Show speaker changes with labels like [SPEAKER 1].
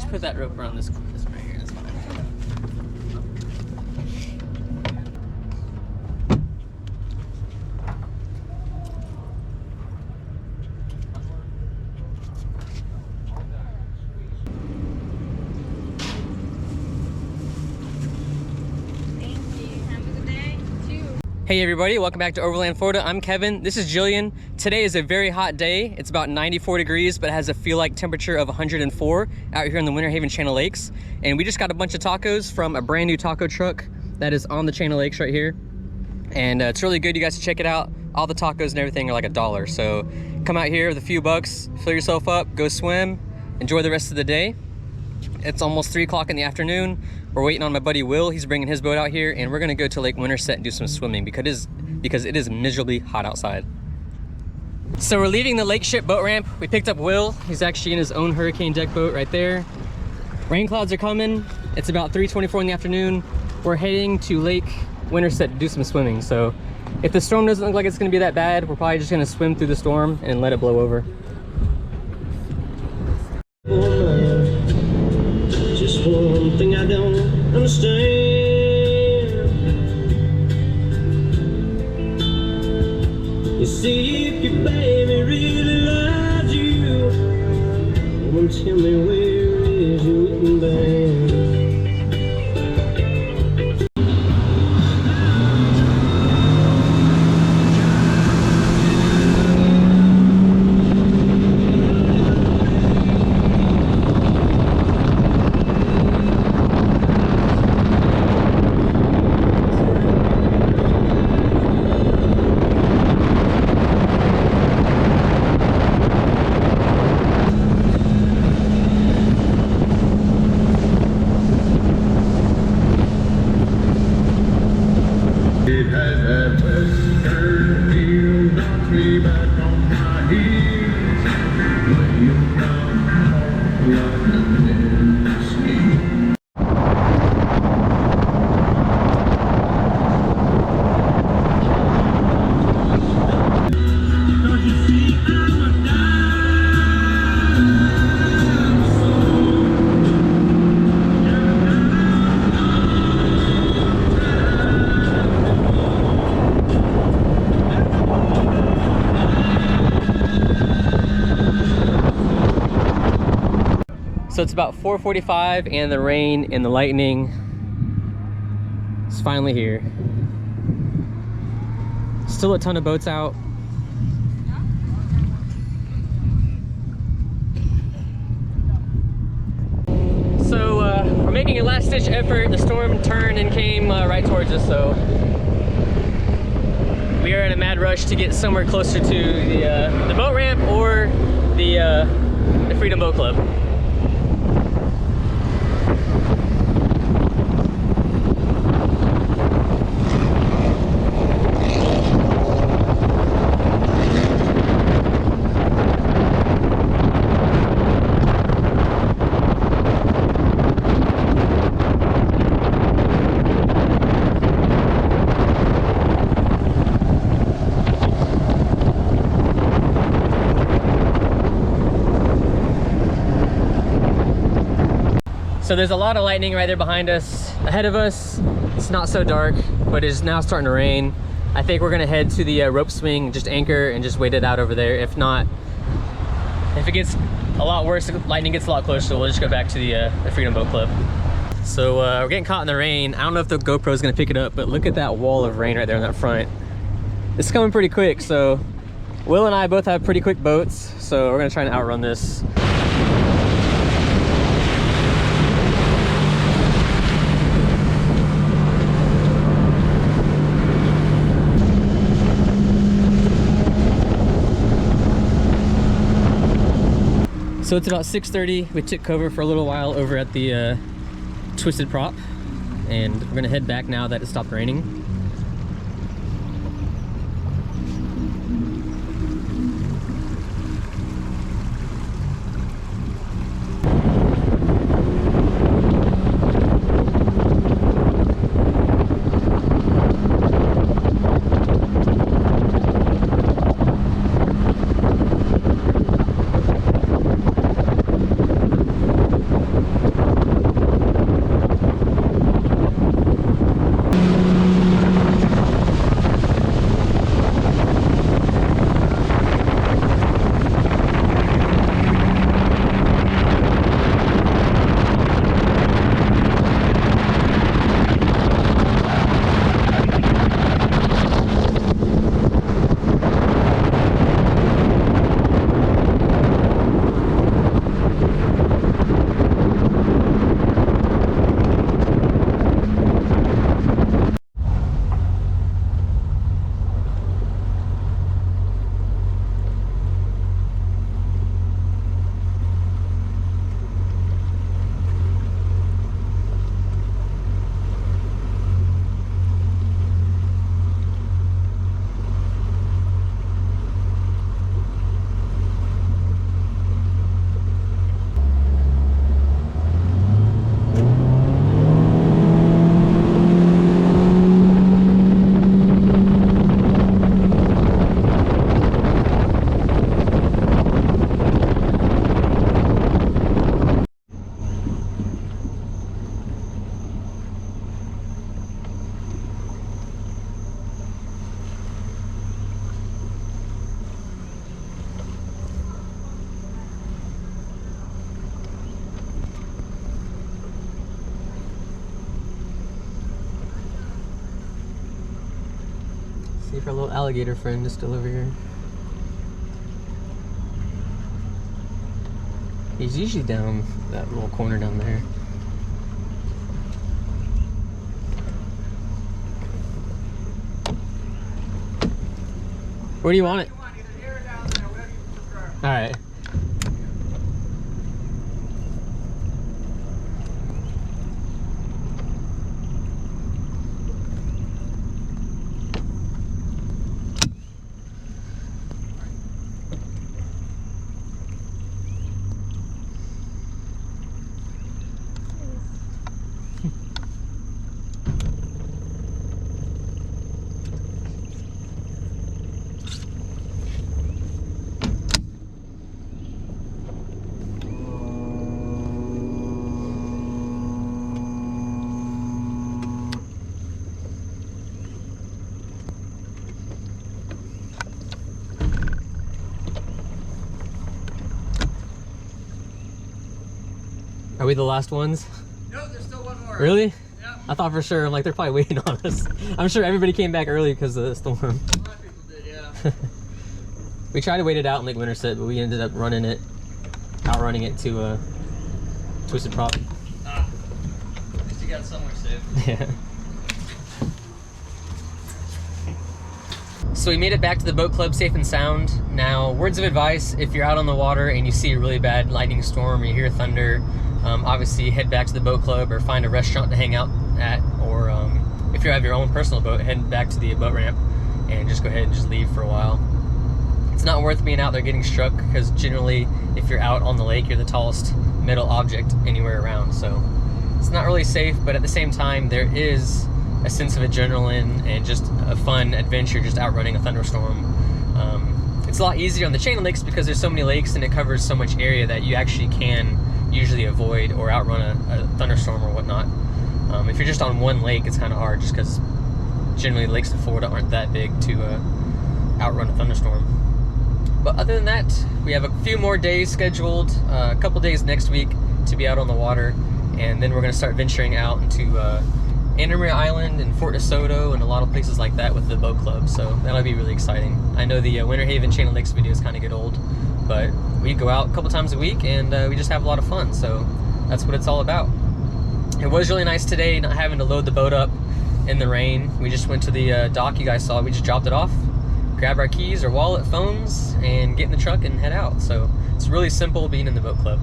[SPEAKER 1] just put that rope around this right here. That's fine. Hey everybody, welcome back to Overland, Florida. I'm Kevin, this is Jillian. Today is a very hot day. It's about 94 degrees, but it has a feel-like temperature of 104 out here in the Winter Haven Channel Lakes. And we just got a bunch of tacos from a brand new taco truck that is on the Channel Lakes right here. And it's really good, you guys should check it out. All the tacos and everything are like $1. So come out here with a few bucks, fill yourself up, go swim, enjoy the rest of the day. It's almost 3 o'clock in the afternoon. We're waiting on my buddy Will. He's bringing his boat out here, and we're gonna go to Lake Winterset and do some swimming because it is miserably hot outside. So we're leaving the Lake Ship boat ramp. We picked up Will. He's actually in his own hurricane deck boat right there. Rain clouds are coming. It's about 3:24 in the afternoon. We're heading to Lake Winterset to do some swimming. So if the storm doesn't look like it's gonna be that bad, we're probably just gonna swim through the storm and let it blow over. Just one thing I don't understand. You see, if your baby really loves you, woman, tell me where is your wedding band? So it's about 4:45 and the rain and the lightning is finally here. Still a ton of boats out. So we're making a last ditch effort. The storm turned and came right towards us, so we are in a mad rush to get somewhere closer to the boat ramp or the Freedom Boat Club. So there's a lot of lightning right there behind us. Ahead of us, it's not so dark, but it is now starting to rain. I think we're gonna head to the rope swing, just anchor and just wait it out over there. If not, if it gets a lot worse, the lightning gets a lot closer, we'll just go back to the Freedom Boat Club. So we're getting caught in the rain. I don't know if the GoPro is gonna pick it up, but look at that wall of rain right there in that front. It's coming pretty quick, so Will and I both have pretty quick boats, so we're gonna try and outrun this. So it's about 6:30. We took cover for a little while over at the Twisted Prop, and we're gonna head back now that it stopped raining. See if our little alligator friend is still over here. He's usually down that little corner down there. Where do you want it? All right. Are we the last ones?
[SPEAKER 2] No, there's still one more.
[SPEAKER 1] Really?
[SPEAKER 2] Yeah.
[SPEAKER 1] I thought for sure. I'm like, they're probably waiting on us. I'm sure everybody came back early because of the storm.
[SPEAKER 2] A lot of people did, yeah.
[SPEAKER 1] We tried to wait it out in Lake Winterset, but we ended up outrunning it to Twisted Prop.
[SPEAKER 2] Ah, at least you got somewhere safe.
[SPEAKER 1] Yeah. So we made it back to the boat club safe and sound. Now, words of advice, if you're out on the water and you see a really bad lightning storm or you hear thunder, obviously head back to the boat club or find a restaurant to hang out at, or if you have your own personal boat, head back to the boat ramp and just go ahead and just leave for a while. It's not worth being out there getting struck, because generally if you're out on the lake, you're the tallest metal object anywhere around, so it's not really safe. But at the same time, there is a sense of adrenaline and just a fun adventure just outrunning a thunderstorm. It's a lot easier on the chain lakes because there's so many lakes and it covers so much area that you actually can usually avoid or outrun a thunderstorm or whatnot. If you're just on one lake, it's kind of hard just because generally lakes in Florida aren't that big to outrun a thunderstorm. But other than that, we have a few more days scheduled, a couple days next week to be out on the water, and then we're going to start venturing out into Anna Island and Fort DeSoto and a lot of places like that with the boat club, so that'll be really exciting. I know the Winter Haven Chain of Lakes videos kind of get old, but we go out a couple times a week and we just have a lot of fun, so that's what it's all about. It was really nice today not having to load the boat up in the rain. We just went to the dock you guys saw. We just dropped it off, grab our keys, our wallet, phones, and get in the truck and head out. So it's really simple being in the boat club.